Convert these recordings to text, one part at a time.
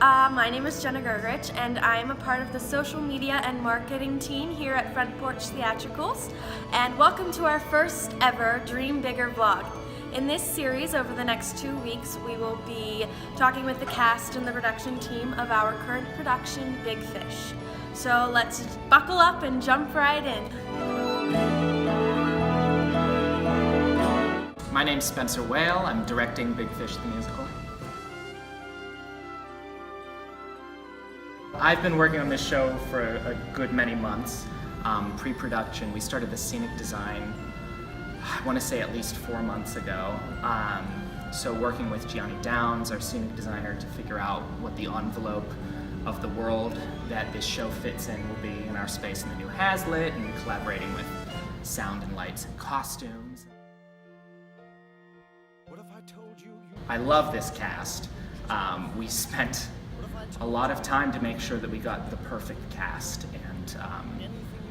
My name is Jenna Gergerich, and I am a part of the social media and marketing team here at Front Porch Theatricals. And welcome to our first ever Dream Bigger vlog. In this series, over the next 2 weeks, we will be talking with the cast and the production team of our current production, Big Fish. So let's buckle up and jump right in. My name's Spencer Whale. I'm directing Big Fish the musical. I've been working on this show for a good many months. Pre-production, we started the scenic design, I want to say at least 4 months ago. So working with Gianni Downs, our scenic designer, to figure out what the envelope of the world that this show fits in will be in our space in the new Hazlett, and collaborating with sound and lights and costumes. I love this cast. We spent a lot of time to make sure that we got the perfect cast, and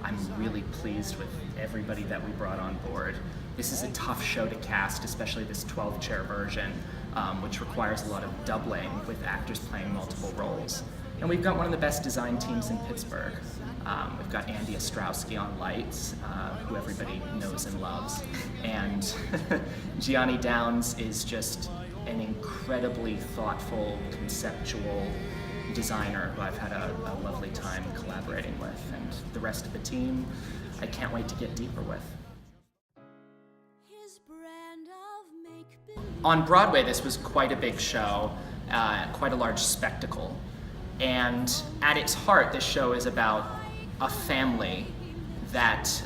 I'm really pleased with everybody that we brought on board. This is a tough show to cast, especially this 12-chair version, which requires a lot of doubling with actors playing multiple roles. And we've got one of the best design teams in Pittsburgh. We've got Andy Ostrowski on lights, who everybody knows and loves. And Gianni Downs is just an incredibly thoughtful, conceptual designer who I've had a lovely time collaborating with. And the rest of the team, I can't wait to get deeper with. On Broadway, this was quite a big show, quite a large spectacle. And at its heart, this show is about a family that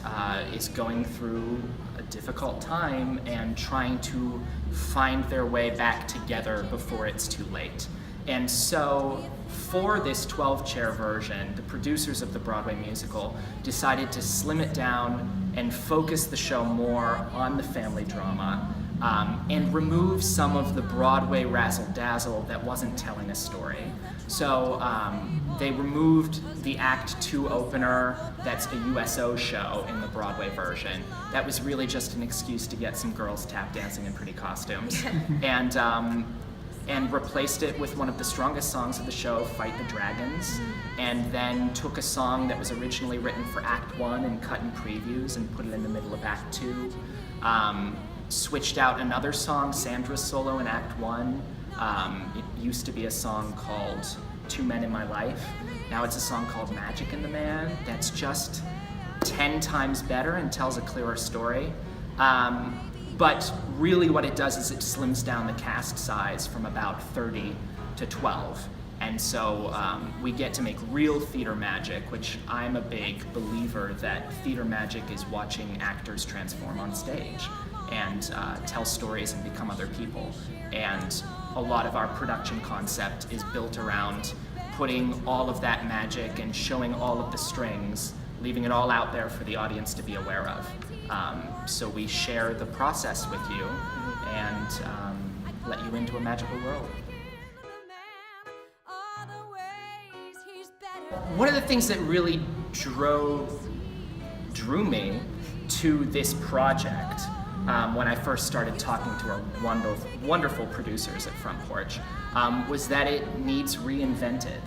is going through a difficult time and trying to find their way back together before it's too late. And so for this 12-chair version, the producers of the Broadway musical decided to slim it down and focus the show more on the family drama, and remove some of the Broadway razzle-dazzle that wasn't telling a story. So they removed the Act 2 opener that's a USO show in the Broadway version. That was really just an excuse to get some girls tap dancing in pretty costumes. And replaced it with one of the strongest songs of the show, Fight the Dragons, and then took a song that was originally written for Act 1 and cut in previews and put it in the middle of Act 2. Switched out another song, Sandra's solo in Act 1. It used to be a song called Two Men in My Life. Now it's a song called Magic in the Man that's just 10 times better and tells a clearer story. But really what it does is it slims down the cast size from about 30 to 12. And so we get to make real theater magic, which I'm a big believer that theater magic is watching actors transform on stage and tell stories and become other people. And a lot of our production concept is built around putting all of that magic and showing all of the strings, leaving it all out there for the audience to be aware of. So we share the process with you and let you into a magical world. One of the things that really drew me to this project when I first started talking to our wonderful producers at Front Porch was that it needs reinvented.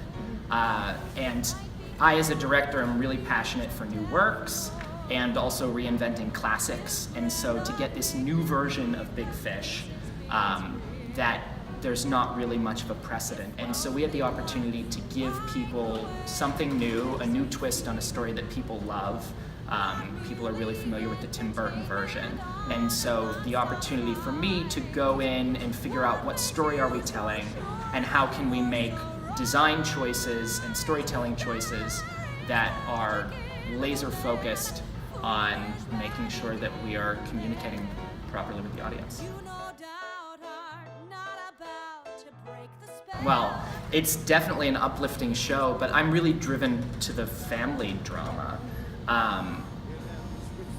And I, as a director, am really passionate for new works and also reinventing classics. And so to get this new version of Big Fish, that there's not really much of a precedent. And so we had the opportunity to give people something new, a new twist on a story that people love. People are really familiar with the Tim Burton version. And so the opportunity for me to go in and figure out what story are we telling and how can we make design choices and storytelling choices that are laser focused on making sure that we are communicating properly with the audience. Well, it's definitely an uplifting show, but I'm really driven to the family drama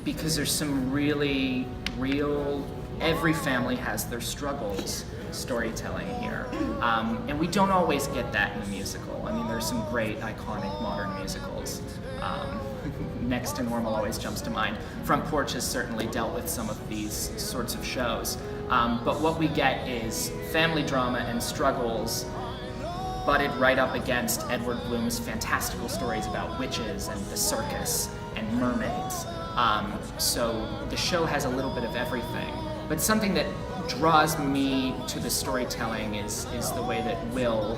because there's some really real, every family has their struggles storytelling here. And we don't always get that in a musical. I mean, there's some great iconic modern musicals. Next to Normal always jumps to mind. Front Porch has certainly dealt with some of these sorts of shows. But what we get is family drama and struggles butted right up against Edward Bloom's fantastical stories about witches and the circus and mermaids. So the show has a little bit of everything. But something that draws me to the storytelling is the way that Will,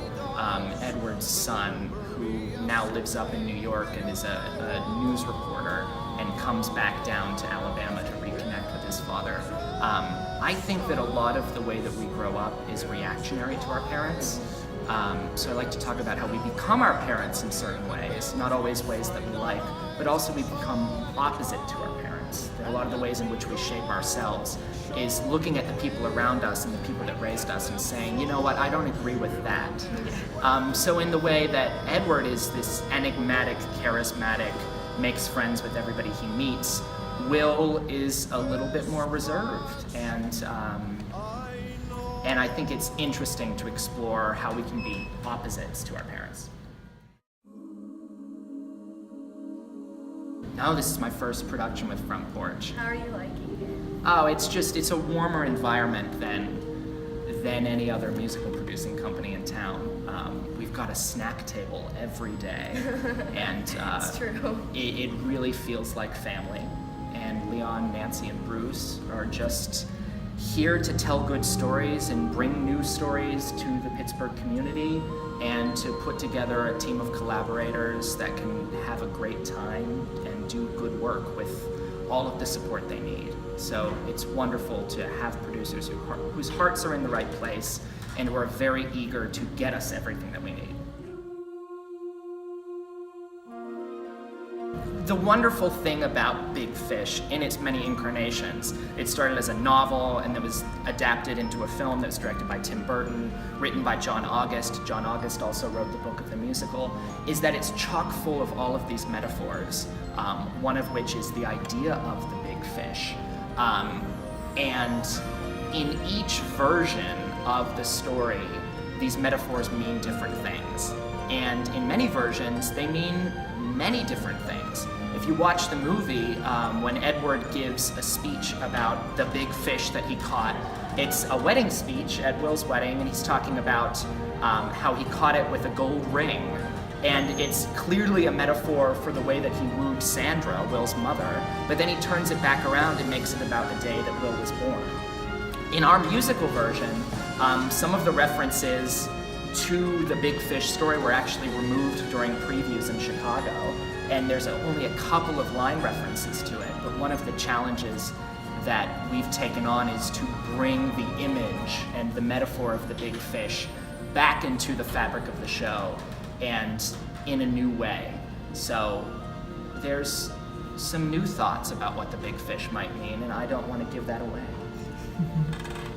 Edward's son, who now lives up in New York and is a news reporter and comes back down to Alabama to reconnect with his father. I think that a lot of the way that we grow up is reactionary to our parents. So I like to talk about how we become our parents in certain ways, not always ways that we like, but also we become opposite to our parents. That a lot of the ways in which we shape ourselves is looking at the people around us and the people that raised us and saying, you know what, I don't agree with that. So in the way that Edward is this enigmatic, charismatic, makes friends with everybody he meets, Will is a little bit more reserved, and I think it's interesting to explore how we can be opposites to our parents. Now this is my first production with Front Porch. How are you liking Oh, it's a warmer environment than any other musical producing company in town. We've got a snack table every day, and It's true. It really feels like family. And Leon, Nancy, and Bruce are just here to tell good stories and bring new stories to the Pittsburgh community, and to put together a team of collaborators that can have a great time and do good work with all of the support they need. So it's wonderful to have producers whose hearts are in the right place and who are very eager to get us everything that we need. The wonderful thing about Big Fish in its many incarnations, it started as a novel and then was adapted into a film that was directed by Tim Burton, written by John August. John August also wrote the book of the musical, is that it's chock full of all of these metaphors, one of which is the idea of the big fish. And in each version of the story, these metaphors mean different things. And in many versions, they mean many different things. If you watch the movie, when Edward gives a speech about the big fish that he caught, it's a wedding speech at Will's wedding, and he's talking about how he caught it with a gold ring. And it's clearly a metaphor for the way that he wooed Sandra, Will's mother, but then he turns it back around and makes it about the day that Will was born. In our musical version, some of the references to the Big Fish story were actually removed during previews in Chicago, and there's only a couple of line references to it, but one of the challenges that we've taken on is to bring the image and the metaphor of the big fish back into the fabric of the show and in a new way. So there's some new thoughts about what the big fish might mean, and I don't want to give that away.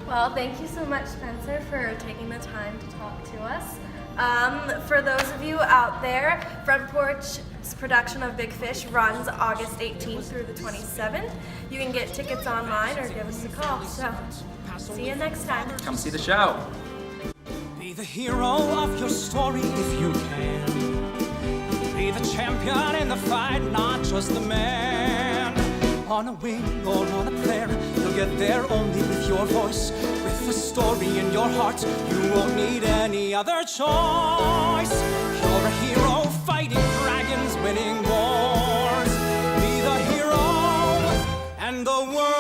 Well, thank you so much, Spencer, for taking the time to talk to us. For those of you out there, Front Porch's production of Big Fish runs August 18th through the 27th. You can get tickets online or give us a call. So, see you next time. Come see the show. Be the hero of your story if you can. Be the champion in the fight, not just the man. On a wing or on a prayer, you'll get there only with your voice. With the story in your heart, you won't need any other choice. You're a hero fighting dragons, winning wars. Be the hero, and the world